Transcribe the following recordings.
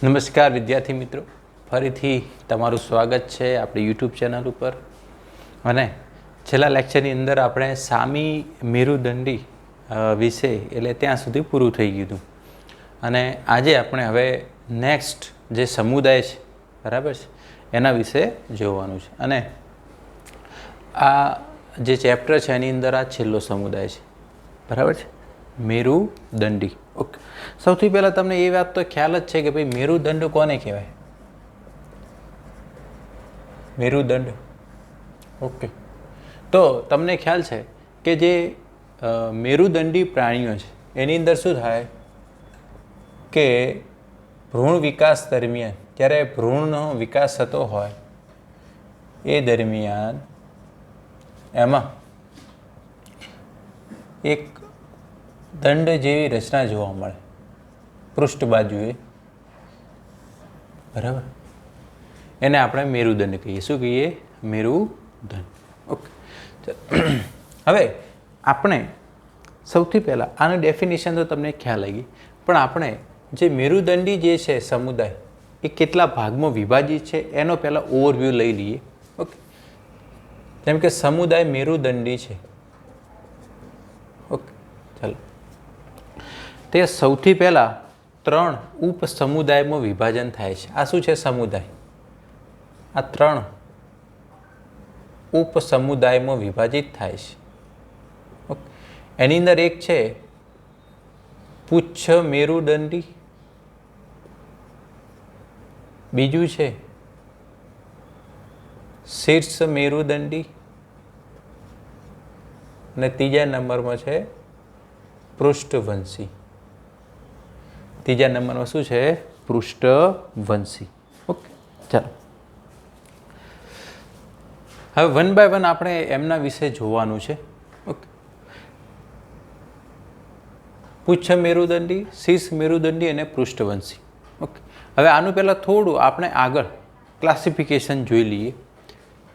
નમસ્કાર વિદ્યાર્થી મિત્રો, ફરીથી તમારું સ્વાગત છે આપણી યુટ્યુબ ચેનલ ઉપર. અને છેલ્લા લેક્ચરની અંદર આપણે સામી મેરુદંડી વિશે એટલે ત્યાં સુધી પૂરું થઈ ગયું હતું. અને આજે આપણે હવે નેક્સ્ટ જે સમુદાય છે, બરાબર છે, એના વિશે જોવાનું છે. અને આ જે ચેપ્ટર છે એની અંદર આ છેલ્લો સમુદાય છે, બરાબર છે, મેરુદંડી. ઓકે, સૌથી પહેલાં તમને એ વાત તો ખ્યાલ જ છે કે ભાઈ મેરુદંડ કોને કહેવાય? મેરુદંડ. ઓકે, તો તમને ખ્યાલ છે કે જે મેરુદંડી પ્રાણીઓ છે એની અંદર શું થાય કે ભ્રૂણ વિકાસ દરમિયાન, જ્યારે ભ્રૂણનો વિકાસ થતો હોય એ દરમિયાન એમાં એક દંડ જેવી રચના જોવા મળે પૃષ્ઠ બાજુએ, બરાબર. એને આપણે મેરુદંડ કહીએ. શું કહીએ? મેરુદંડ. ઓકે, હવે આપણે સૌથી પહેલાં આનું ડેફિનેશન તો તમને ખ્યાલ આવી ગઈ, પણ આપણે જે મેરુદંડી જે છે સમુદાય એ કેટલા ભાગમાં વિભાજિત છે એનો પહેલાં ઓવરવ્યૂ લઈ લઈએ. ઓકે, જેમ કે સમુદાય મેરુદંડી છે. ઓકે, ચાલો. તે સૌથી પહેલાં 3 ઉપસમુદાયમાં વિભાજન થાય છે. આ શું છે? સમુદાય. આ 3 ઉપસમુદાયમાં વિભાજિત થાય છે. ઓકે, એની અંદર એક છે પુચ્છ મેરુદંડી, બીજું છે શીર્ષ મેરુદંડી, અને ત્રીજા નંબરમાં છે પૃષ્ઠવંશી. ત્રીજા નંબરમાં શું છે? પૃષ્ઠવંશી. ઓકે, ચાલો. હવે 1 બાય 1 આપણે એમના વિશે જોવાનું છે. ઓકે, પુચ્છ મેરુદંડી, શીર્ષ મેરુદંડી અને પૃષ્ઠવંશી. ઓકે, હવે આનું પહેલાં થોડું આપણે આગળ ક્લાસિફિકેશન જોઈ લઈએ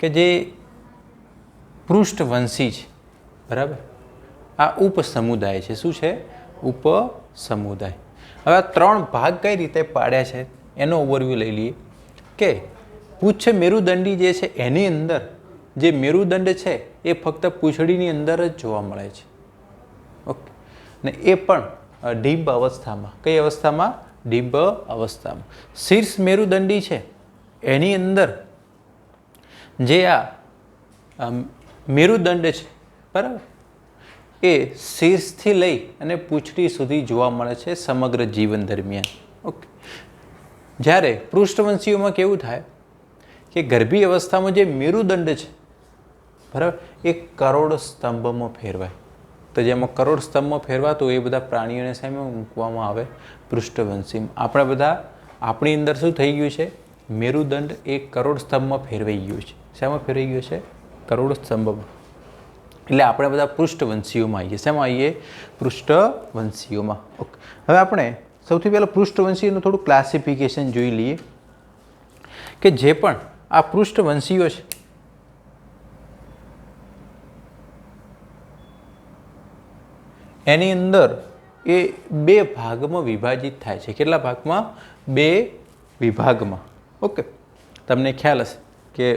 કે જે પૃષ્ઠવંશી છે, બરાબર, આ ઉપસમુદાય છે. શું છે? ઉપસમુદાય. હવે આ 3 ભાગ કઈ રીતે પાડ્યા છે એનો ઓવરવ્યૂ લઈ લઈએ કે પુચ્છ મેરુદંડી જે છે એની અંદર જે મેરુદંડ છે એ ફક્ત પૂંછડીની અંદર જ જોવા મળે છે. ઓકે, ને એ પણ ડિમ્બ અવસ્થામાં. કઈ અવસ્થામાં? ડિમ્બ અવસ્થામાં. શીર્ષ મેરુદંડી છે એની અંદર જે આ મેરુદંડ છે, બરાબર, એ શીર્ષથી લઈ અને પૂંછડી સુધી જોવા મળે છે સમગ્ર જીવન દરમિયાન. ઓકે, જ્યારે પૃષ્ઠવંશીઓમાં કેવું થાય કે ગર્ભી અવસ્થામાં જે મેરુદંડ છે, બરાબર, એ કરોડ સ્તંભમાં ફેરવાય. તો જેમાં કરોડ સ્તંભમાં ફેરવાતો એ બધા પ્રાણીઓને સામે મૂકવામાં આવે પૃષ્ઠવંશીમાં. આપણે બધા આપણી અંદર શું થઈ ગયું છે? મેરુદંડ એ કરોડ સ્તંભમાં ફેરવાઈ ગયું છે. શેમાં ફેરવાઈ ગયું છે? કરોડ સ્તંભમાં. એટલે આપણે બધા પૃષ્ઠવંશીઓમાં આવીએ. શેમાં આવીએ? પૃષ્ઠવંશીઓમાં. ઓકે, હવે આપણે સૌથી પહેલાં પૃષ્ઠવંશીઓનું થોડું ક્લાસિફિકેશન જોઈ લઈએ કે જે પણ આ પૃષ્ઠવંશીઓ છે એની અંદર એ 2 ભાગમાં વિભાજિત થાય છે. કેટલા ભાગમાં? 2 વિભાગમાં. ઓકે, તમને ખ્યાલ હશે કે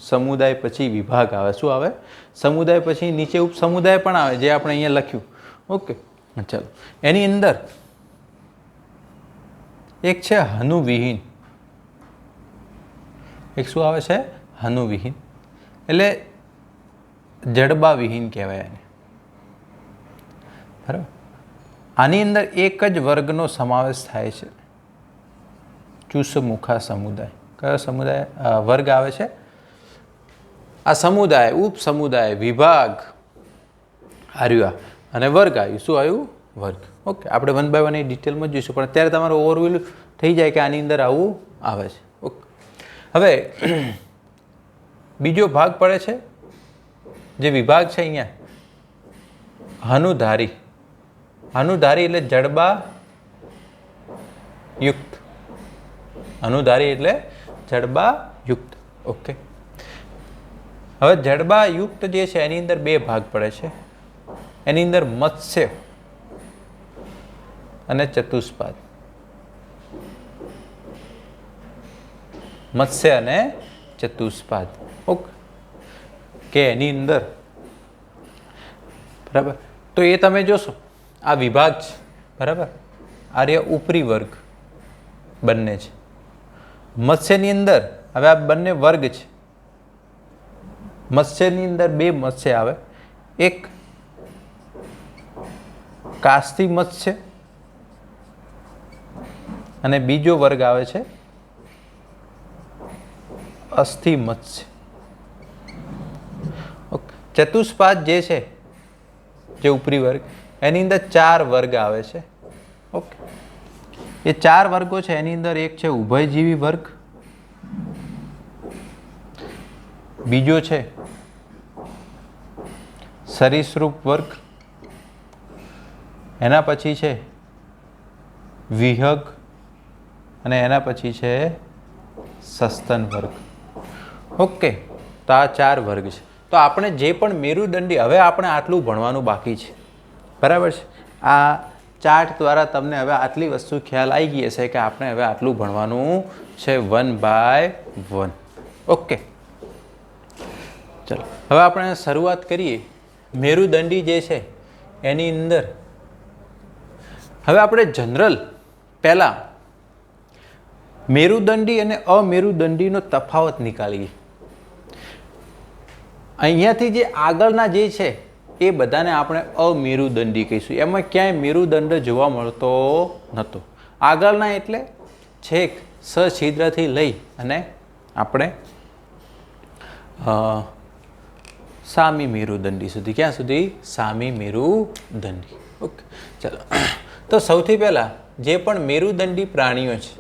સમુદાય પછી વિભાગ આવે. શું આવે? સમુદાય પછી નીચે ઉપસમુદાય પણ આવે, જે આપણે અહીંયા લખ્યું. ઓકે, ચાલો. એની અંદર એક છે હનુવિહીન. એક શું આવે છે? હનુવિહીન. એટલે જડબાવિહીન કહેવાય એને, બરાબર. આની અંદર એક જ વર્ગનો સમાવેશ થાય છે, ચુસમુખા સમુદાય. કયો સમુદાય વર્ગ આવે છે? આ સમુદાય, ઉપસમુદાય, વિભાગ આવ્યું અને વર્ગ આવ્યું. શું આવ્યું? વર્ગ. ઓકે, આપણે 1 બાય 1 એ ડિટેલમાં જોઈશું, પણ અત્યારે તમારો ઓવરવ્યૂ થઈ જાય કે આની અંદર આવું આવે છે. ઓકે, હવે બીજો ભાગ પડે છે, જે વિભાગ છે અહીંયા, હનુધારી. હનુધારી એટલે જડબા યુક્ત. હનુધારી એટલે જડબા યુક્ત. ઓકે, હવે જડબા યુક્ત જે છે એની અંદર 2 ભાગ પડે છે. એની અંદર મત્સ્ય અને ચતુષ્પાદ. મત્સ્ય અને ચતુષ્પાદ. ઓકે, કે એની અંદર બરાબર. તો એ તમે જોશો આ વિભાગ છે બરાબર. આર્ય ઉપરી વર્ગ બંને છે. મત્સ્યની અંદર હવે આ બંને વર્ગ છે. મત્સ્યની અંદર બે મત્સ્ય આવે, એક કાસ્તી મત્સ્ય અને બીજો વર્ગ આવે છે અસ્થિ મત્સ્ય. ઓકે, ચતુષ્પાદ જે છે જે ઉપરી વર્ગ એની અંદર 4 વર્ગ આવે છે. ઓકે, એ 4 વર્ગો છે એની અંદર એક છે ઉભયજીવી વર્ગ, બીજો છે સરીસૃપ વર્ગ, એના પછી છે વિહગ અને એના પછી છે સસ્તન વર્ગ. ઓકે, તો આ 4 વર્ગ છે. તો આપણે જે પણ મેરુદંડી, હવે આપણે આટલું ભણવાનું બાકી છે બરાબર છે. આ ચાર્ટ દ્વારા તમને હવે આટલી વસ્તુ ખ્યાલ આવી ગઈ હશે કે આપણે હવે આટલું ભણવાનું છે 1 બાય 1. ઓકે, ચલો હવે આપણે શરૂઆત કરીએ. મેરુદંડી જે છે એની અંદર હવે આપણે જનરલ પહેલાં મેરુદંડી અને અમેરુદંડીનો તફાવત નીકાળીએ. અહીંયાથી જે આગળના જે છે એ બધાને આપણે અમેરુદંડી કહીશું. એમાં ક્યાંય મેરુદંડ જોવા મળતો નહોતો. આગળના એટલે છેક સછિદ્રથી લઈ અને આપણે સામી મેરુદંડી સુધી. ક્યાં સુધી? સામી મેરુદંડી. ઓકે, ચલો. તો સૌથી પહેલાં જે પણ મેરુદંડી પ્રાણીઓ છે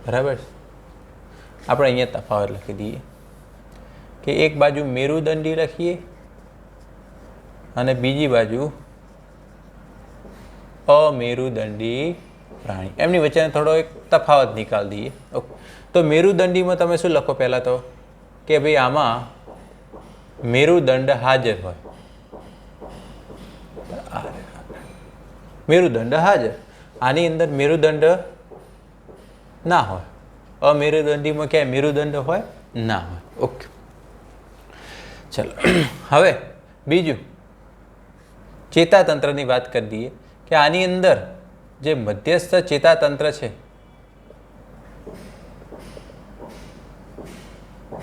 બરાબર, આપણે અહીંયા તફાવત લખી દઈએ કે એક બાજુ મેરુદંડી લખીએ અને બીજી બાજુ અમેરુદંડી પ્રાણી. એમની વચ્ચે થોડો એક તફાવત નિકાલ દઈએ. ઓકે, તો મેરુદંડીમાં તમે શું લખો પહેલાં તો કે ભાઈ આમાં મેરુદંડ હાજર હોય. મેરુદંડ હાજર. આની અંદર મેરુદંડ ના હોય. અમેરુદંડીમાં ક્યાંય મેરુદંડ હોય? ના હોય. ઓકે, ચલો. હવે બીજું ચેતાતંત્રની વાત કરી દઈએ કે આની અંદર જે મધ્યસ્થ ચેતાતંત્ર છે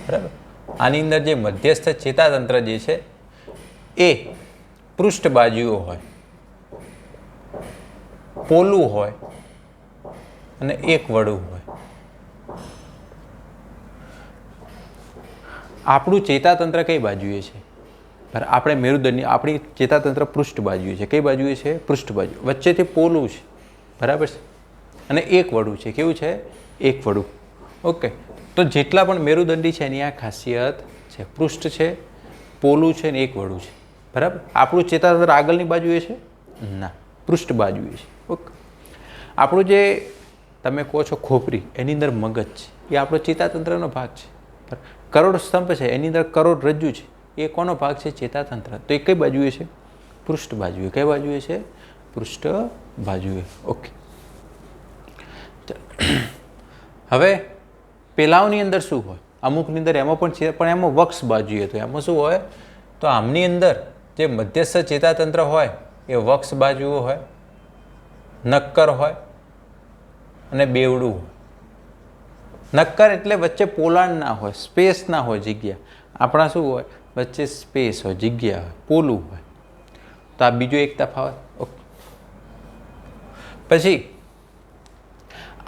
બરાબર, આની અંદર જે મધ્યસ્થ ચેતાતંત્ર જે છે એ પૃષ્ઠ બાજુઓ હોય, પોલું હોય અને એક વડું હોય. આપણું ચેતાતંત્ર કઈ બાજુએ છે? આપણે મેરુદંડની આપણી ચેતાતંત્ર પૃષ્ઠ બાજુએ છે. કઈ બાજુએ છે? પૃષ્ઠ બાજુ. વચ્ચેથી પોલું છે બરાબર છે અને એક વડું છે. કેવું છે? એક વડું. ઓકે, તો જેટલા પણ મેરુદંડી છે એની આ ખાસિયત છે. પૃષ્ઠ છે, પોલું છે ને એક વડું છે બરાબર. આપણું ચેતાતંત્ર આગળની બાજુએ છે? ના, પૃષ્ઠ બાજુએ છે. ઓકે, આપણું જે તમે કહો છો ખોપરી, એની અંદર મગજ છે, એ આપણો ચેતાતંત્રનો ભાગ છે. કરોડ સ્તંભ છે એની અંદર કરોડરજ્જુ છે, એ કોનો ભાગ છે? ચેતાતંત્ર. તો એ કઈ બાજુએ છે? પૃષ્ઠ બાજુએ. કઈ બાજુએ છે? પૃષ્ઠ બાજુએ. ઓકે, હવે પેલાઓની અંદર શું હોય? અમુકની અંદર એમાં પણ છે, પણ એમાં વક્ષ બાજુએ. તો એમાં શું હોય? તો આમની અંદર જે મધ્યસ્થ ચેતાતંત્ર હોય એ વક્ષ બાજુઓ હોય, નક્કર હોય અને બેવડું હોય. નક્કર એટલે વચ્ચે પોલાણ ના હોય, સ્પેસ ના હોય, જગ્યા. આપણા શું હોય? વચ્ચે સ્પેસ હોય, જગ્યા હોય, પોલું હોય. તો આ બીજો એક તફાવત. ઓકે, પછી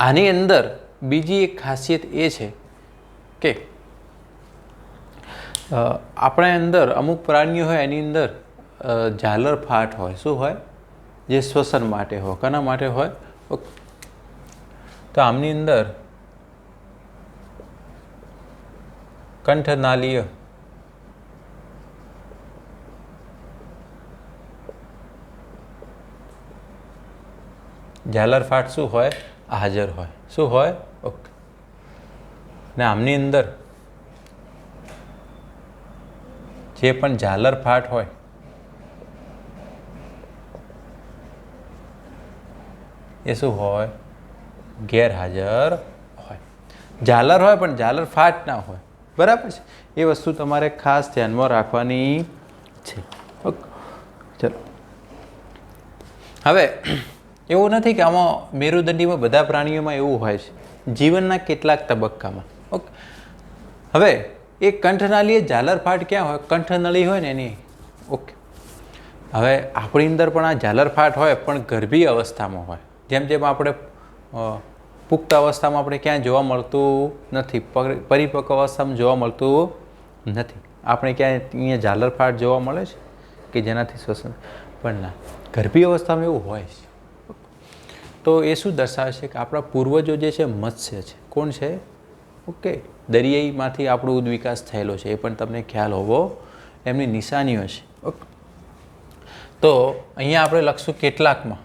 આની અંદર બીજી એક ખાસિયત એ છે કે આપણે અંદર અમુક પ્રાણીઓ હોય એની અંદર ઝાલર ફાટ હોય. શું હોય? જે શ્વસન માટે હોય. કોના માટે હોય? ઓકે, તો આમની અંદર કંઠનાલીય ઝાલર ફાટ શું હોય? હાજર હોય. શું હોય? ઓકે, ને આમની અંદર જે પણ ઝાલર ફાટ હોય એ શું હોય? ગેરહાજર હોય. ઝાલર હોય પણ ઝાલર ફાટ ના હોય, બરાબર છે. એ વસ્તુ તમારે ખાસ ધ્યાનમાં રાખવાની છે. ઓકે, ચલો. હવે એવું નથી કે આમાં મેરુદંડીમાં બધા પ્રાણીઓમાં એવું હોય છે, જીવનના કેટલાક તબક્કામાં. ઓકે, હવે એ કંઠનાળી ઝાલર ફાટ ક્યાં હોય? કંઠનળી હોય ને એની. ઓકે, હવે આપણી અંદર પણ આ ઝાલર ફાટ હોય પણ ગર્ભીય અવસ્થામાં હોય. જેમ જેમ આપણે પુખ્ત અવસ્થામાં આપણે ક્યાં જોવા મળતું નથી, પરિપક્વ અવસ્થામાં જોવા મળતું નથી. આપણે ક્યાંય અહીંયા ઝાલર ફાટ જોવા મળે છે કે જેનાથી શ્વસન, પણ ના, ગર્ભીય અવસ્થામાં એવું હોય છે. તો એ શું દર્શાવે છે કે આપણા પૂર્વજો જે છે મત્સ્ય છે. કોણ છે? ઓકે, દરિયાઈમાંથી આપણો વિકાસ થયેલો છે, એ પણ તમને ખ્યાલ હોવો, એમની નિશાનીઓ છે. ઓકે, તો અહીંયા આપણે લખશું કેટલાકમાં.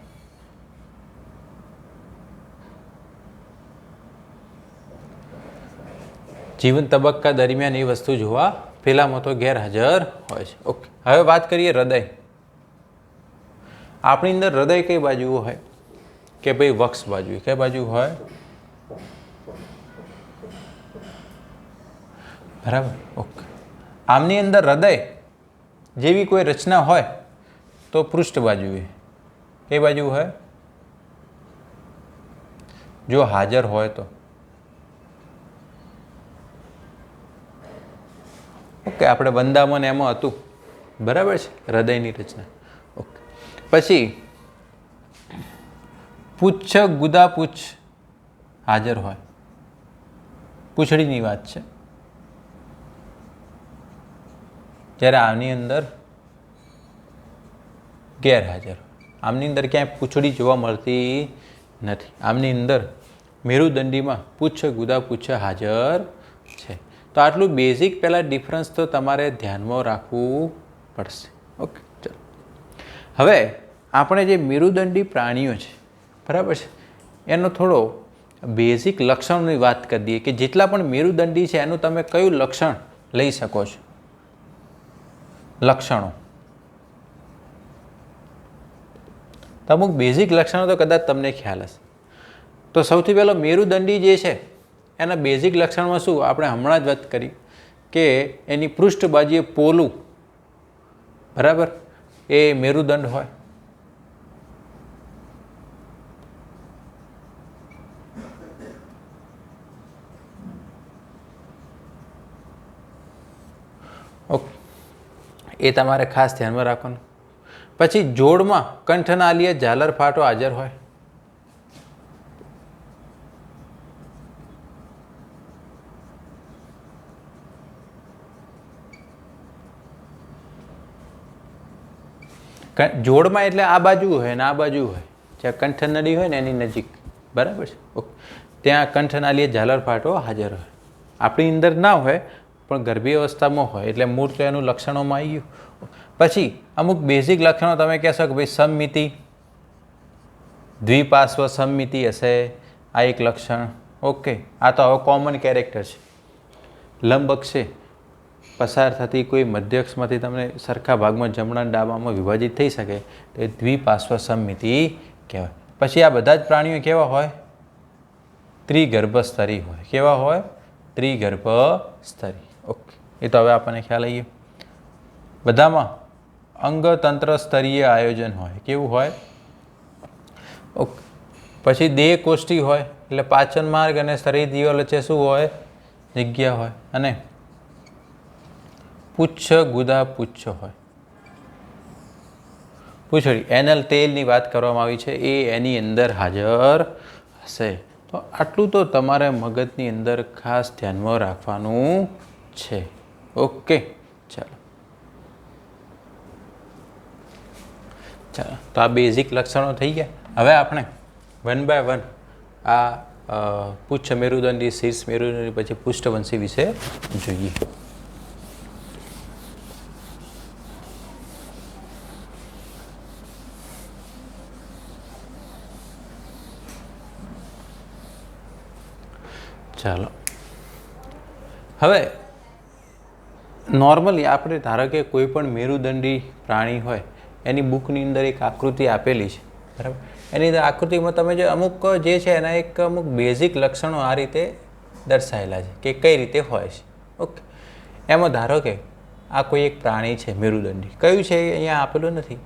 જીવન તબક્કા દરમિયાન એ વસ્તુ જોવા પેલામાં તો ગેરહાજર હોય છે. ઓકે, હવે વાત કરીએ હૃદય. આપણી અંદર હૃદય કઈ બાજુ હોય? કે ભાઈ વક્ષ બાજુ. કઈ બાજુ હોય? બરાબર. ઓકે, આમની અંદર હૃદય જેવી કોઈ રચના હોય તો પૃષ્ઠ બાજુએ. કઈ બાજુ હોય? જો હાજર હોય તો. ઓકે, આપણે બંદામન એમાં હતું, બરાબર છે, હૃદયની રચના. ઓકે, પછી પુચ્છ ગુદા પુચ્છ હાજર હોય, પૂંછડીની વાત છે. જ્યારે આની અંદર ગેરહાજર. આમની અંદર ક્યાંય પૂંછડી જોવા મળતી નથી. આમની અંદર મેરુદંડીમાં પુચ્છ ગુદા પુચ્છ હાજર છે. તો આટલું બેઝિક પહેલાં ડિફરન્સ તો તમારે ધ્યાનમાં રાખવું પડશે. ઓકે, ચાલો. હવે આપણે જે મેરુદંડી પ્રાણીઓ છે, બરાબર છે, એનો થોડો બેઝિક લક્ષણોની વાત કરી દઈએ કે જેટલા પણ મેરુદંડી છે એનું તમે કયું લક્ષણ લઈ શકો છો. લક્ષણો તો અમુક બેઝિક લક્ષણો તો કદાચ તમને ખ્યાલ હશે. તો સૌથી પહેલો મેરુદંડી જે છે એના બેઝિક લક્ષણમાં શું? આપણે હમણાં જ વાત કરી કે એની પૃષ્ઠ બાજુએ પોલું, બરાબર, એ મેરુદંડ હોય. ઓકે, એ તમારે ખાસ ધ્યાનમાં રાખવાનું. પછી જોડમાં કંઠનાલીય ઝાલર ફાટો હાજર હોય. જોડમાં એટલે આ બાજુ હોય ને આ બાજુ હોય, જ્યાં કંઠનળી હોય ને એની નજીક, બરાબર છે. ઓકે, ત્યાં કંઠનાલીય ઝાલર ફાટો હાજર હોય. આપણી અંદર ના હોય પણ ગર્ભીય અવસ્થામાં હોય, એટલે મૂળ તો એનું લક્ષણોમાં આવી ગયું. પછી અમુક બેઝિક લક્ષણો તમે કહેશો કે ભાઈ સમમિતિ, દ્વિપાર્શ્વ સમમિતિ હશે, આ એક લક્ષણ. ઓકે, આ તો હવે કોમન કેરેક્ટર છે. લંબ અક્ષે પસાર થતી કોઈ મધ્યક્ષમાંથી તમને સરખા ભાગમાં જમણા ડાબામાં વિભાજિત થઈ શકે તો એ દ્વિપાર્શ્વ સમમિતિ કહેવાય. પછી આ બધા જ પ્રાણીઓ કેવા હોય? ત્રિગર્ભસ્તરી હોય. કેવા હોય? ત્રિગર્ભસ્તરી. ઓકે, એ તો હવે આપણને ખ્યાલ આવી ગયો. બધામાં અંગતંત્ર સ્તરીય આયોજન હોય. કેવું હોય? ઓકે, પછી દેહ કોષ્ઠી હોય, એટલે પાચન માર્ગ અને શરીર દિવાલ વચ્ચે શું હોય? જગ્યા હોય. અને પુચ્છ ગુદા પુચ્છ હોય. પૂંછડી એનલ તેલની વાત કરવામાં આવી છે, એ એની અંદર હાજર હશે. તો આટલું તો તમારે મગજની અંદર ખાસ ધ્યાનમાં રાખવાનું છે. ઓકે, ચાલો ચાલો. તો આ બેઝિક લક્ષણો થઈ ગયા. હવે આપણે વન બાય વન આ પુચ્છ મેરુદંડી, શીર્ષ મેરુદંડી, પછી પૃષ્ઠવંશી વિશે જોઈએ. ચાલો, હવે નોર્મલી આપણે ધારો કે કોઈ પણ મેરુદંડી પ્રાણી હોય એની બુકની અંદર એક આકૃતિ આપેલી છે, બરાબર. એની અંદર આકૃતિમાં તમે જે અમુક જે છે એના એક અમુક બેઝિક લક્ષણો આ રીતે દર્શાવેલા છે કે કઈ રીતે હોય છે. ઓકે, એમાં ધારો કે આ કોઈ એક પ્રાણી છે મેરુદંડી, કયું છે અહીંયા આપેલું નથી,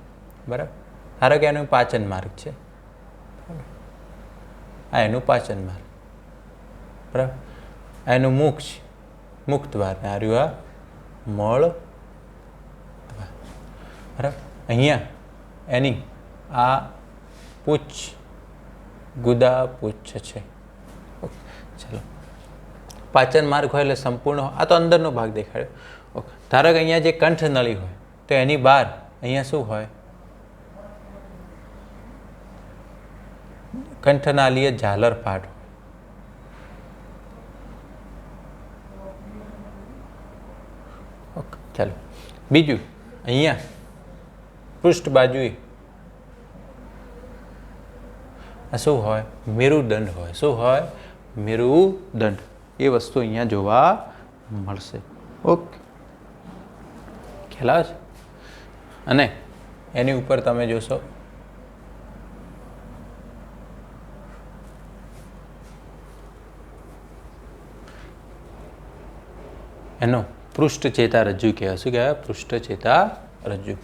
બરાબર. ધારો કે એનું પાચન માર્ગ છે, આ એનું પાચન માર્ગ, બરાબર. આ એનું મુખ છે, મુખ દ્વાર, ને આ રહ્યું આ મળ દ્વાર, બરાબર. અહીંયા એની આ પૂંછ, ગુદા પૂંછ છે. ચલો, પાચન માર્ગ હોય એટલે સંપૂર્ણ, આ તો અંદરનો ભાગ દેખાડ્યો. ઓકે, ધારો કે અહીંયા જે કંઠ નળી હોય તો એની બહાર અહીંયા શું હોય? કંઠનાલીય ઝાલર ફાટ. ઓકે, ચાલો બીજું, અહીંયા પૃષ્ઠ બાજુએ આ શું હોય? મેરુદંડ હોય. શું હોય? મેરુદંડ. એ વસ્તુ અહીંયા જોવા મળશે. ઓકે, ખ્યાલ આવે છે? અને એની ઉપર તમે જોશો એનો પૃષ્ઠ ચેતા રજ્જુ કહેવાય. શું કહેવાય? પૃષ્ઠ ચેતા રજ્જુ.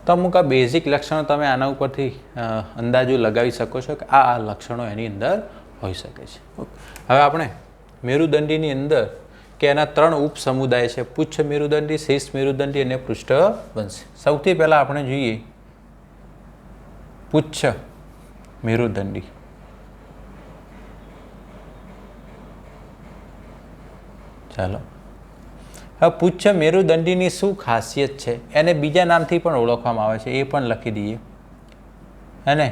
તો અમુક આ બેઝિક લક્ષણો તમે આના ઉપરથી અંદાજો લગાવી શકો છો કે આ લક્ષણો એની અંદર હોઈ શકે છે. હવે આપણે મેરુદંડીની અંદર કે એના 3 ઉપસમુદાય છે, પુચ્છ મેરુદંડી, શીર્ષ મેરુદંડી અને પૃષ્ઠવંશી. સૌથી પહેલાં આપણે જોઈએ પુચ્છ મેરુદંડી. ચાલો, હવે પુચ્છ મેરુદંડીની શું ખાસિયત છે એને બીજા નામથી પણ ઓળખવામાં આવે છે, એ પણ લખી દઈએ. અને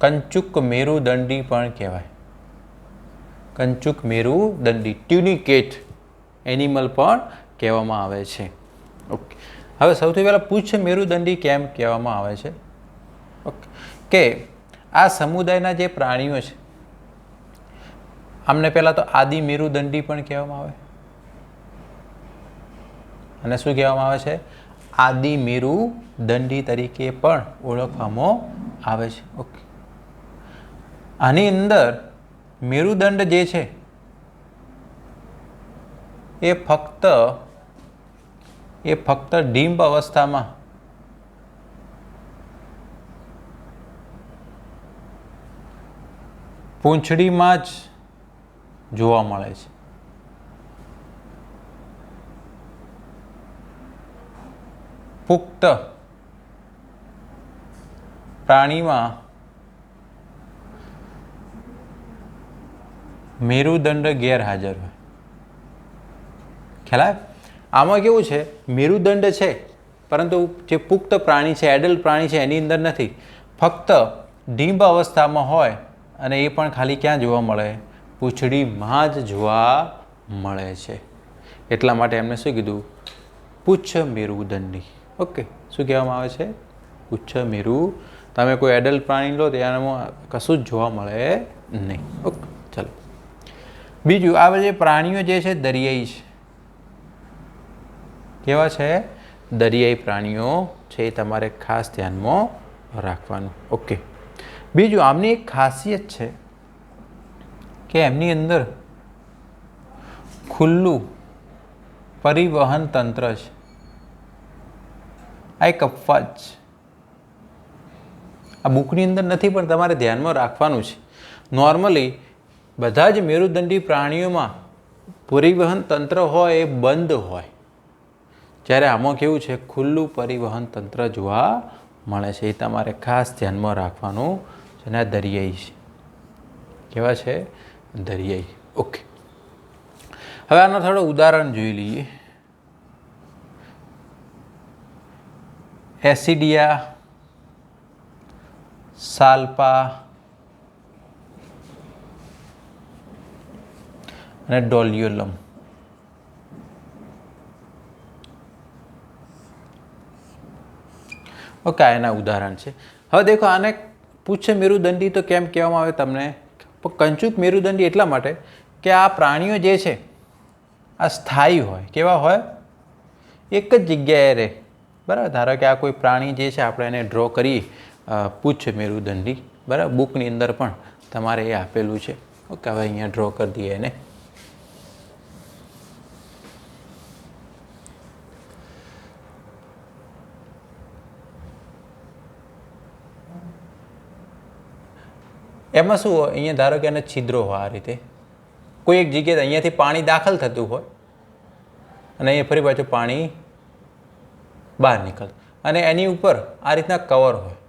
કંચુક મેરુદંડી પણ કહેવાય. કંચુક મેરુદંડી, ટ્યુનિકેટ એનિમલ પણ કહેવામાં આવે છે. ઓકે, હવે સૌથી પહેલાં પુચ્છ મેરુદંડી કેમ કહેવામાં આવે છે? ઓકે, કે આ સમુદાયના જે પ્રાણીઓ છે આમને પહેલાં તો આદિ મેરુદંડી પણ કહેવામાં આવે. અને શું કહેવામાં આવે છે? આદિ મેરુદંડી તરીકે પણ ઓળખવામાં આવે છે. ઓકે, આની અંદર મેરુદંડ જે છે એ ફક્ત ડિમ્બ અવસ્થામાં પૂંછડીમાં જ જોવા મળે છે. પુખ્ત પ્રાણીમાં મેરુદંડ ગેરહાજર હોય. ખ્યાલ આવે? આમાં કેવું છે, મેરુદંડ છે પરંતુ જે પુખ્ત પ્રાણી છે, એડલ્ટ પ્રાણી છે એની અંદર નથી, ફક્ત ડિમ્બ અવસ્થામાં હોય. અને એ પણ ખાલી ક્યાં જોવા મળે? પૂંછડીમાં જ જોવા મળે છે. એટલા માટે એમને શું કીધું? પુચ્છ મેરુદંડી. ઓકે, શું કહેવામાં આવે છે? પુચ્છ મેરુ. તમે કોઈ એડલ્ટ પ્રાણી લો તો એનામાં કશું જ જોવા મળે નહીં. ઓકે, ચાલો બીજું, આ જે પ્રાણીઓ જે છે દરિયાઈ છે. કેવા છે? દરિયાઈ પ્રાણીઓ છે, એ તમારે ખાસ ધ્યાનમાં રાખવાનું. ઓકે, બીજું આમની એક ખાસિયત છે કે એમની અંદર ખુલ્લું પરિવહન તંત્ર છે. આ એક અપવાદ છે. આ બુકની અંદર નથી પણ તમારે ધ્યાનમાં રાખવાનું છે. નોર્મલી બધા જ મેરુદંડી પ્રાણીઓમાં પરિવહન તંત્ર હોય એ બંધ હોય, જ્યારે આમાં કેવું છે? ખુલ્લું પરિવહન તંત્ર જોવા મળે છે. એ તમારે ખાસ ધ્યાનમાં રાખવાનું છે. અને આ દરિયાઈ છે. કેવા છે? દરિયાઈ. ઓકે, હવે આનો થોડો ઉદાહરણ જોઈ લઈએ. એસિડિયા, સાલ્પા અને ડોલિયોલમ. ઓકે, એના ઉદાહરણ છે. હવે દેખો, આને પુચ્છ મેરુદંડી તો કેમ કહેવામાં આવે તમને? કંચુક મેરુદંડી એટલા માટે કે આ પ્રાણીઓ જે છે આ સ્થાયી હોય. કેવા હોય? એક જ જગ્યાએ રહે, બરાબર. ધારો કે આ કોઈ પ્રાણી જે છે આપણે એને ડ્રો કરી પૂછ મેરુદંડી, બરાબર. બુકની અંદર પણ તમારે એ આપેલું છે. ઓકે, હવે અહીંયા ડ્રો કરી દઈએ એને. એમાં શું હોય, અહીંયા ધારો કે એને છિદ્રો હોય આ રીતે, કોઈ એક જગ્યાએ અહીંયાથી પાણી દાખલ થતું હોય અને અહીંયા ફરી પાછું પાણી બહાર નીકળતું, અને એની ઉપર આ રીતના કવર હોય,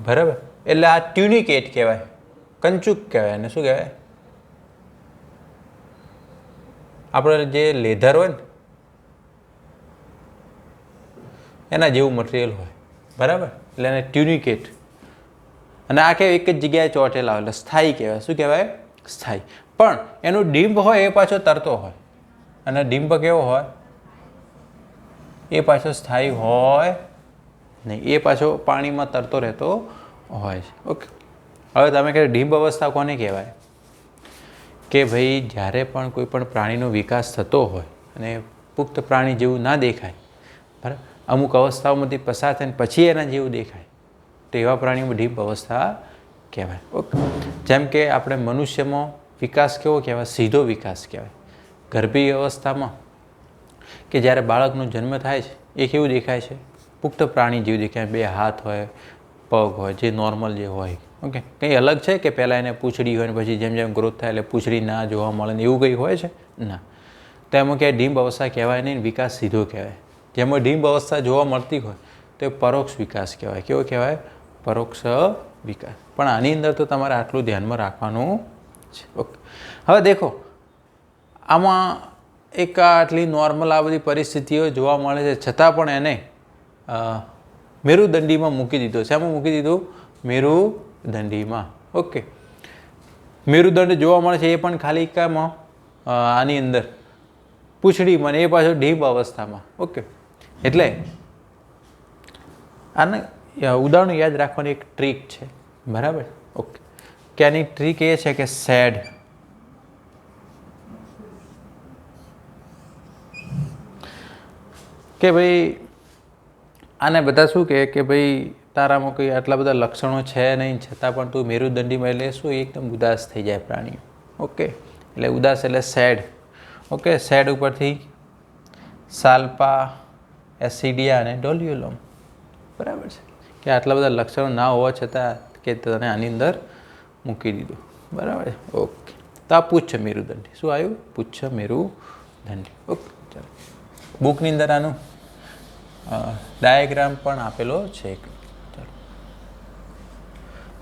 બરાબર. એટલે આ ટ્યુનિકેટ કહેવાય, કંચુક કહેવાય. અને શું કહેવાય, આપણે જે લેધર હોય ને એના જેવું મટીરિયલ હોય, બરાબર. એટલે એને ટ્યુનિકેટ. અને આ કહેવાય એક જ જગ્યાએ ચોંટેલા હોય એટલે સ્થાયી કહેવાય. શું કહેવાય, સ્થાયી. પણ એનું ડિંબ હોય એ પાછો તરતો હોય, અને ડિંબ કેવો હોય, એ પાછો સ્થાયી હોય નહીં, એ પાછો પાણીમાં તરતો રહેતો હોય છે. ઓકે, હવે તમે કહે ડિંબ અવસ્થા કોને કહેવાય, કે ભાઈ જ્યારે પણ કોઈ પણ પ્રાણીનો વિકાસ થતો હોય અને પુખ્ત પ્રાણી જેવું ના દેખાય, બરાબર, અમુક અવસ્થાઓમાંથી પસાર થઈને પછી એના જેવું દેખાય, તો એવા પ્રાણીઓમાં ડિંબ અવસ્થા કહેવાય. ઓકે, જેમ કે આપણે મનુષ્યમાં વિકાસ કેવો કહેવાય, સીધો વિકાસ કહેવાય. ગર્ભી અવસ્થામાં કે જ્યારે બાળકનો જન્મ થાય છે એ કેવું દેખાય છે, પુખ્ત પ્રાણી જેવું દેખાય. બે હાથ હોય, પગ હોય, જે નોર્મલ જે હોય. ઓકે, કંઈ અલગ છે કે પહેલાં એને પૂંછડી હોય ને પછી જેમ જેમ ગ્રોથ થાય એટલે પૂંછડી ના જોવા મળે ને એવું કંઈ હોય છે? ના. તો એમાં ક્યાંય ડિંબ અવસ્થા કહેવાય નહીં, વિકાસ સીધો કહેવાય. જેમાં ડિંબ અવસ્થા જોવા મળતી હોય તો એ પરોક્ષ વિકાસ કહેવાય. કેવો કહેવાય, પરોક્ષ વિકાસ. પણ આની અંદર તો તમારે આટલું ધ્યાનમાં રાખવાનું છે. ઓકે, હવે દેખો આમાં એક આટલી નોર્મલ આ બધી પરિસ્થિતિઓ જોવા મળે છે, છતાં પણ એને મેરુદંડીમાં મૂકી દીધો. શેમાં મૂકી દીધું, મેરુદંડીમાં. ઓકે, મેરુદંડ જોવા મળે છે એ પણ ખાલી કામાં આની અંદર પૂંછડીમાં, એ પાછો ડીપ અવસ્થામાં. ઓકે, એટલે આને ઉદાહરણ યાદ રાખવાની એક ટ્રીક છે, બરાબર. ઓકે, કે આની ટ્રીક એ છે કે સેડ, કે ભાઈ આને બધા શું કહે કે ભાઈ તારામાં કોઈ આટલા બધા લક્ષણો છે નહીં, છતાં પણ તું મેરુદંડીમાં, એટલે શું એકદમ ઉદાસ થઈ જાય પ્રાણીઓ. ઓકે, એટલે ઉદાસ એટલે સેડ. ઓકે, સેડ ઉપરથી સાલ્પા, એસિડિયા અને ડોલ્યુલોમ, બરાબર છે. કે આટલા બધા લક્ષણો ના હોવા છતાં કે તને આની અંદર મૂકી દીધું, બરાબર છે. ઓકે, તો આ પુચ્છ મેરુદંડી. શું આવ્યું, પુચ્છ મેરુદંડી. ઓકે, ચાલો બુકની અંદર આનું ડાયાગ્રામ પણ આપેલો છે. ચાલો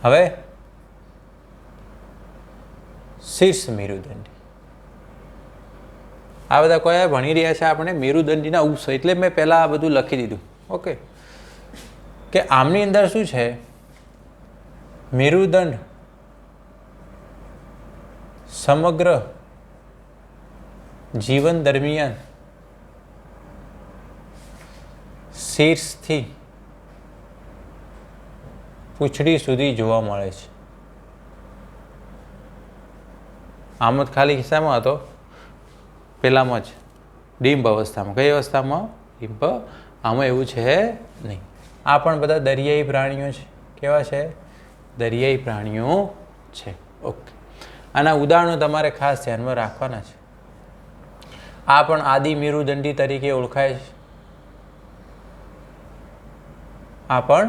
હવે શીર્ષ મેરુદંડી. આ બધા કયા ભણી રહ્યા છે આપણે, મેરુદંડીના ઉપસ. એટલે મેં પહેલાં આ બધું લખી દીધું. ઓકે, કે આમની અંદર શું છે, મેરુદંડ સમગ્ર જીવન દરમિયાન શીર્ષથી પૂંછડી સુધી જોવા મળે છે. આમ જ ખાલી હિસ્સામાં હતો પેલામાં જ, ડિંબ અવસ્થામાં. કઈ અવસ્થામાં, ડિંબ. આમાં એવું છે નહીં. આ પણ બધા દરિયાઈ પ્રાણીઓ છે. કેવા છે, દરિયાઈ પ્રાણીઓ છે. ઓકે, આના ઉદાહરણો તમારે ખાસ ધ્યાનમાં રાખવાના છે. આ પણ આદિ મેરુદંડી તરીકે ઓળખાય છે. આ પણ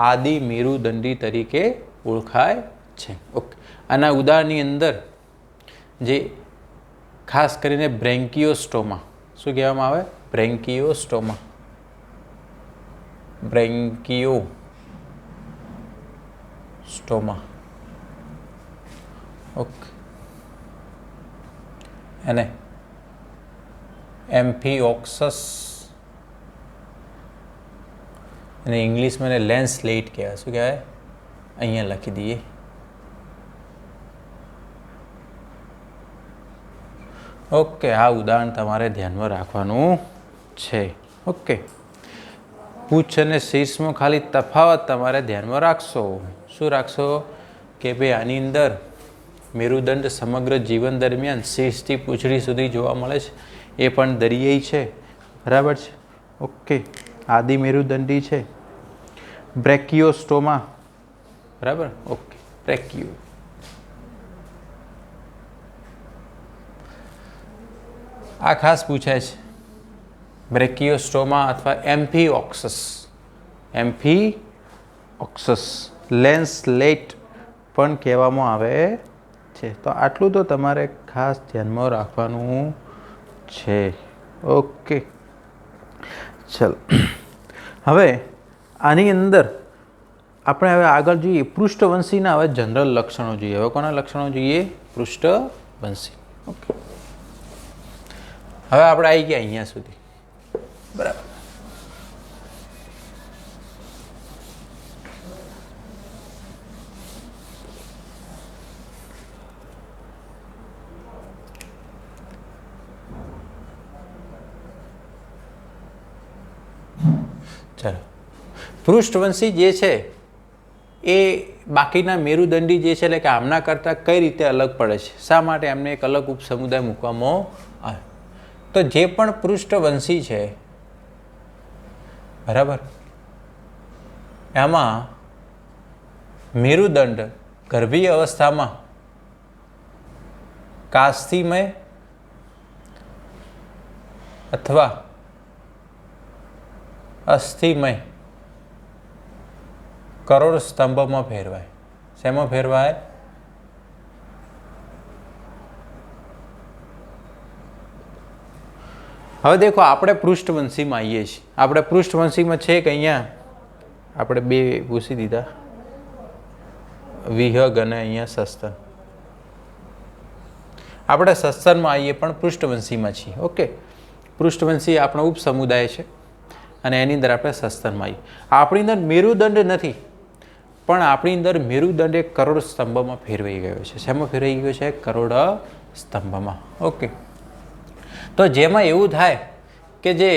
આદિ મેરુદંડી તરીકે ઓળખાય છે. ઓકે, આના ઉદાહરણની અંદર જે ખાસ કરીને બ્રેન્કિયોસ્ટોમા, શું કહેવામાં આવે, બ્રેન્કિયોસ્ટોમા, બ્રેન્કિયોસ્ટોમા. ઓકે, અને એમ્ફિઓક્સસ, અને ઇંગ્લિશમાં એને લેન્સલેટ કહેવાય. શું કહેવાય, અહીંયા લખી દઈએ. ઓકે, આ ઉદાહરણ તમારે ધ્યાનમાં રાખવાનું છે. ઓકે, પૂછ અને શીર્ષમાં ખાલી તફાવત તમારે ધ્યાનમાં રાખશો. શું રાખશો, કે ભાઈ આની અંદર મેરુદંડ સમગ્ર જીવન દરમિયાન શીશથી પૂંછડી સુધી જોવા મળે છે, એ પણ દરિયાઈ છે. બરાબર છે. ઓકે, આદિ મેરુદંડી છે. બ્રેકિયોસ્ટોમા. બરાબર. ઓકે, બ્રેકિયો. આ ખાસ પૂછાય છે. બ્રેકિયોસ્ટોમા અથવા એમ્ફીઓક્સસ. એમ્ફીઓક્સસ લેન્સલેટ પણ કહેવામાં આવે છે. તો આટલું તો તમારે ખાસ ધ્યાનમાં રાખવાનું છે. ઓકે, ચલો. હવે આની અંદર આપણે હવે આગળ જોઈએ પૃષ્ઠવંશીના હવે જનરલ લક્ષણો જોઈએ. હવે કોના લક્ષણો જોઈએ? પૃષ્ઠવંશી. ઓકે, હવે આપણે આવી ગયા અહીંયા સુધી. બરાબર. ચાલો, પૃષ્ઠવંશી જે છે એ બાકીના મેરુદંડી જે છે એટલે કે આમના કરતાં કઈ રીતે અલગ પડે છે? શા માટે એમને એક અલગ ઉપસમુદાય મૂકવામાં આવે? તો જે પણ પૃષ્ઠવંશી છે, બરાબર, એમાં મેરુદંડ ગર્ભીય અવસ્થામાં કાસ્થિમય અથવા અસ્થિમય કરોડ સ્તંભમાં ફેરવાય. શેમાં ફેરવાય? હવે દેખો, આપણે પૃષ્ઠવંશીમાં આવીએ છીએ. આપણે પૃષ્ઠવંશીમાં છે કે અહીંયા આપણે બે પૂછી દીધા, વિહગ અને અહીંયા સસ્તન. આપણે સસ્તનમાં આવીએ પણ પૃષ્ઠવંશીમાં છીએ. ઓકે, પૃષ્ઠવંશી આપણો ઉપસમુદાય છે અને એની અંદર આપણે સસ્તનમાં આવીએ. આપણી અંદર મેરુદંડ નથી, પણ આપણી અંદર મેરુદંડ એક કરોડ સ્તંભમાં ફેરવાઈ ગયો છે. શેમાં ફેરવાઈ ગયો છે? કરોડ સ્તંભમાં. ઓકે, તો જેમાં એવું થાય કે જે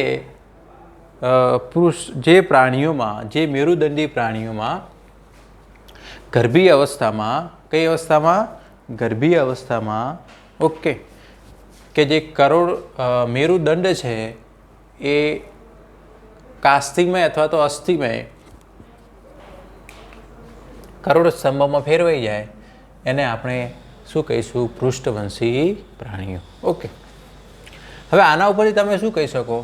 પ્રાણીઓમાં, જે મેરુદંડી પ્રાણીઓમાં ગર્ભીય અવસ્થામાં, કઈ અવસ્થામાં? ગર્ભીય અવસ્થામાં. ઓકે, કે જે કરોડ મેરુદંડ છે એ કાસ્થિમય અથવા તો અસ્થિમય કરોડ સ્તંભમાં ફેરવાઈ જાય, એને આપણે શું કહીશું? પૃષ્ઠવંશી પ્રાણીઓ. ઓકે, હવે આના ઉપરથી તમે શું કહી શકો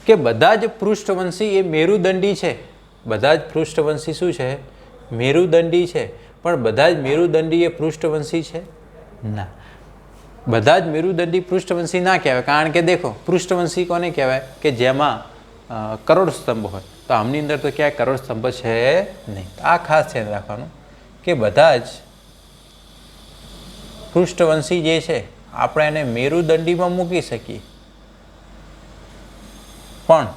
કે બધા જ પૃષ્ઠવંશી એ મેરુદંડી છે? બધા જ પૃષ્ઠવંશી શું છે? મેરુદંડી છે. પણ બધા જ મેરુદંડી એ પૃષ્ઠવંશી છે? ના, બધા જ મેરુદંડી પૃષ્ઠવંશી ના કહેવાય. કારણ કે દેખો, પૃષ્ઠવંશી કોને કહેવાય? કે જેમાં કરોડ સ્તંભ હોય. તો આમની અંદર તો ક્યાંય કરોડ સ્તંભ છે નહીં. આ ખાસ ધ્યાન રાખવાનું કે બધા જ પૃષ્ઠવંશી જે છે આપણે એને મેરુદંડીમાં મૂકી શકીએ, પણ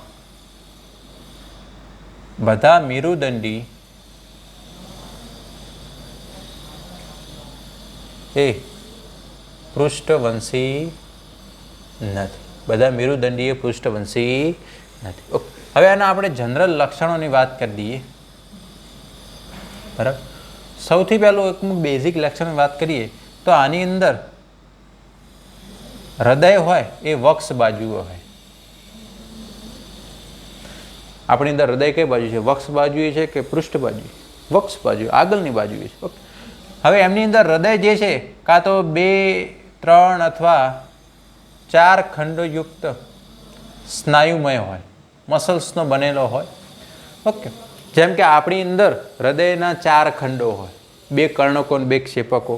બધા મેરુદંડી એ પૃષ્ઠવંશી નથી. બધા મેરુદંડી એ પૃષ્ઠવંશી નથી. ઓકે, હવે આના આપણે જનરલ લક્ષણોની વાત કરી દઈએ. બરાબર. સૌથી પહેલું એક બેઝિક લક્ષણની વાત કરીએ તો આની અંદર હૃદય હોય એ વક્ષ બાજુ હોય. આપણી અંદર હૃદય કઈ બાજુ છે? વક્ષ બાજુ છે કે પૃષ્ઠ બાજુ? વક્ષ બાજુ, આગળની બાજુ છે. ઓકે, હવે એમની અંદર હૃદય જે છે કાં તો 2, 3 અથવા 4 ખંડોયુક્ત સ્નાયુમય હોય, મસલ્સનો બનેલો હોય. ઓકે, જેમ કે આપણી અંદર હૃદયના 4 ખંડો હોય, 2 કર્ણકો અને 2 ક્ષેપકો.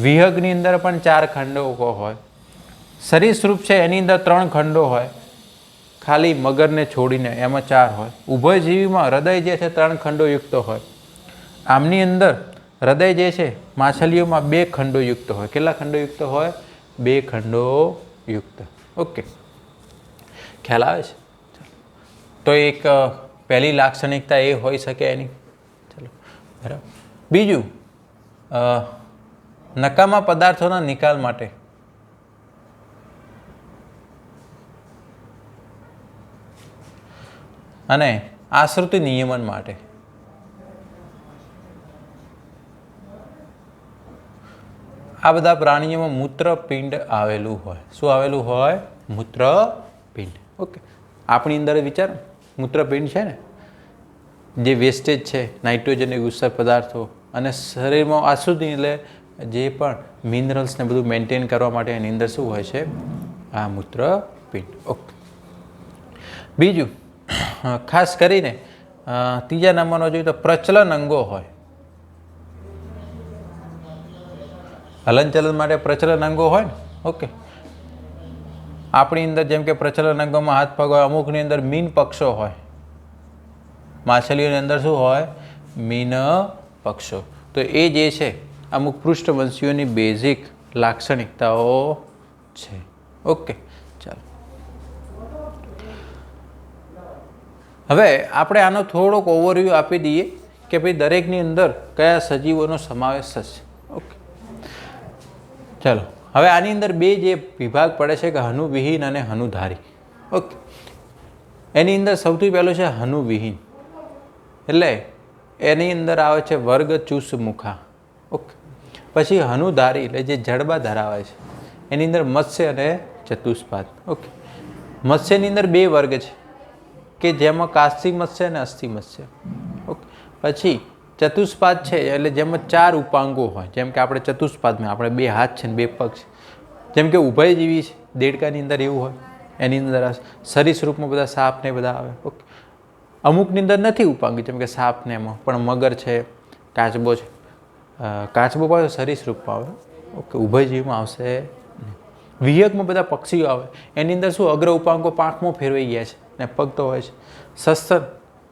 વિહગની અંદર પણ 4 ખંડકો હોય. સરીસૃપ છે એની અંદર 3 ખંડો હોય, ખાલી મગરને છોડીને એમાં 4 હોય. ઉભયજીવીમાં હૃદય જે છે 3 ખંડોયુક્ત હોય. આમની અંદર હૃદય જે છે માછલીઓમાં 2 ખંડોયુક્ત હોય. કેટલા ખંડોયુક્ત હોય? 2 ખંડોયુક્ત. ઓકે, ખ્યાલ આવે છે? તો એક પહેલી લાક્ષણિકતા એ હોઈ શકે એની. ચલો, બરાબર. બીજું, નકામા પદાર્થોના નિકાલ માટે અને આશ્રુતિ નિયમન માટે આ બધા પ્રાણીઓમાં મૂત્રપિંડ આવેલું હોય. શું આવેલું હોય? મૂત્રપિંડ. ઓકે, આપણી અંદર વિચાર, મૂત્રપિંડ છે ને, જે વેસ્ટેજ છે, નાઇટ્રોજન ઉત્સર્ગ પદાર્થો અને શરીરમાં અશુદ્ધિ એટલે જે પણ મિનરલ્સને બધું મેન્ટેન કરવા માટે એની અંદર શું હોય છે? આ મૂત્રપિંડ. ઓકે. બીજું ખાસ કરીને ત્રીજા નંબરનો જોઈએ તો પ્રચલન અંગો હોય. હલનચલન માટે પ્રચલન અંગો હોય ને. ઓકે, આપણી અંદર જેમ કે પ્રચલન અંગોમાં હાથ પગ હોય, અમુકની અંદર મીન પક્ષો હોય. માછલીઓની અંદર શું હોય? મીન પક્ષો. તો એ જે છે અમુક પૃષ્ઠવંશીઓની બેઝિક લાક્ષણિકતાઓ છે. ઓકે, ચાલો હવે આપણે આનો થોડોક ઓવરવ્યૂ આપી દઈએ કે ભાઈ દરેકની અંદર કયા સજીવોનો સમાવેશ થશે. ઓકે, ચાલો હવે આની અંદર બે જે વિભાગ પડે છે કે હનુવિહીન અને હનુધારી. ઓકે, એની અંદર સૌથી પહેલું છે હનુવિહીન, એટલે એની અંદર આવે છે વર્ગ ચૂસમુખા. ઓકે, પછી હનુધારી એટલે જે જડબા ધરાવે છે, એની અંદર મત્સ્ય અને ચતુષ્પાદ. ઓકે, મત્સ્યની અંદર બે વર્ગ છે કે જેમાં કાસ્તી મત્સ્ય અને અસ્થિ મત્સ્ય. ઓકે, પછી ચતુષ્પાદ છે એટલે જેમાં ચાર ઉપાંગો હોય. જેમ કે આપણે ચતુષ્પાદમાં આપણે બે હાથ છે ને બે પગ છે. જેમ કે ઉભયજીવી છે, દેડકાની અંદર એવું હોય. એની અંદર સરીસૃપમાં બધા સાપ ને બધા આવે. ઓકે, અમુકની અંદર નથી ઉપાંગી, જેમ કે સાપ ને એમાં, પણ મગર છે, કાચબો છે. કાચબો પાછો સરીસૃપમાં આવે. ઓકે, ઉભયજીવીમાં આવશે. વિહગમાં બધા પક્ષીઓ આવે. એની અંદર શું અગ્ર ઉપાંગો પાંખમાં ફેરવાઈ ગયા છે ને પગ તો હોય છે. સસ્તન,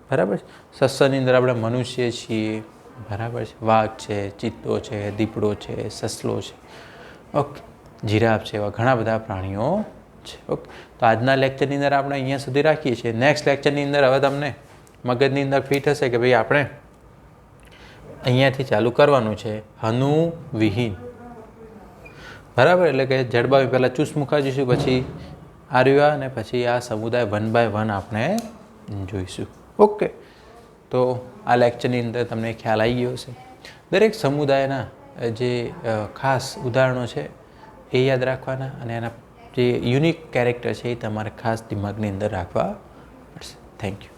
બરાબર છે. સસ્તનની અંદર આપણે મનુષ્ય છીએ, બરાબર છે. વાઘ છે, ચિત્તો છે, દીપડો છે, સસલો છે. ઓકે, જીરાફ છે, એવા ઘણા બધા પ્રાણીઓ છે. ઓકે, તો આજના લેક્ચરની અંદર આપણે અહીંયા સુધી રાખીએ છીએ. નેક્સ્ટ લેક્ચરની અંદર હવે તમને મગજની અંદર ફિટ હશે કે ભાઈ આપણે અહીંયાથી ચાલુ કરવાનું છે હનુવિહીન, બરાબર. એટલે કે જડબા પહેલાં ચૂસમુખા જોઈશું, પછી આર્યા અને પછી આ સમુદાય 1 by 1 આપણે જોઈશું. ઓકે, તો આ લેક્ચરની અંદર તમને ખ્યાલ આવી ગયો હશે. દરેક સમુદાયના જે ખાસ ઉદાહરણો છે એ યાદ રાખવાના અને એના જે યુનિક કેરેક્ટર છે એ તમારે ખાસ દિમાગની અંદર રાખવા પડશે. Thank you.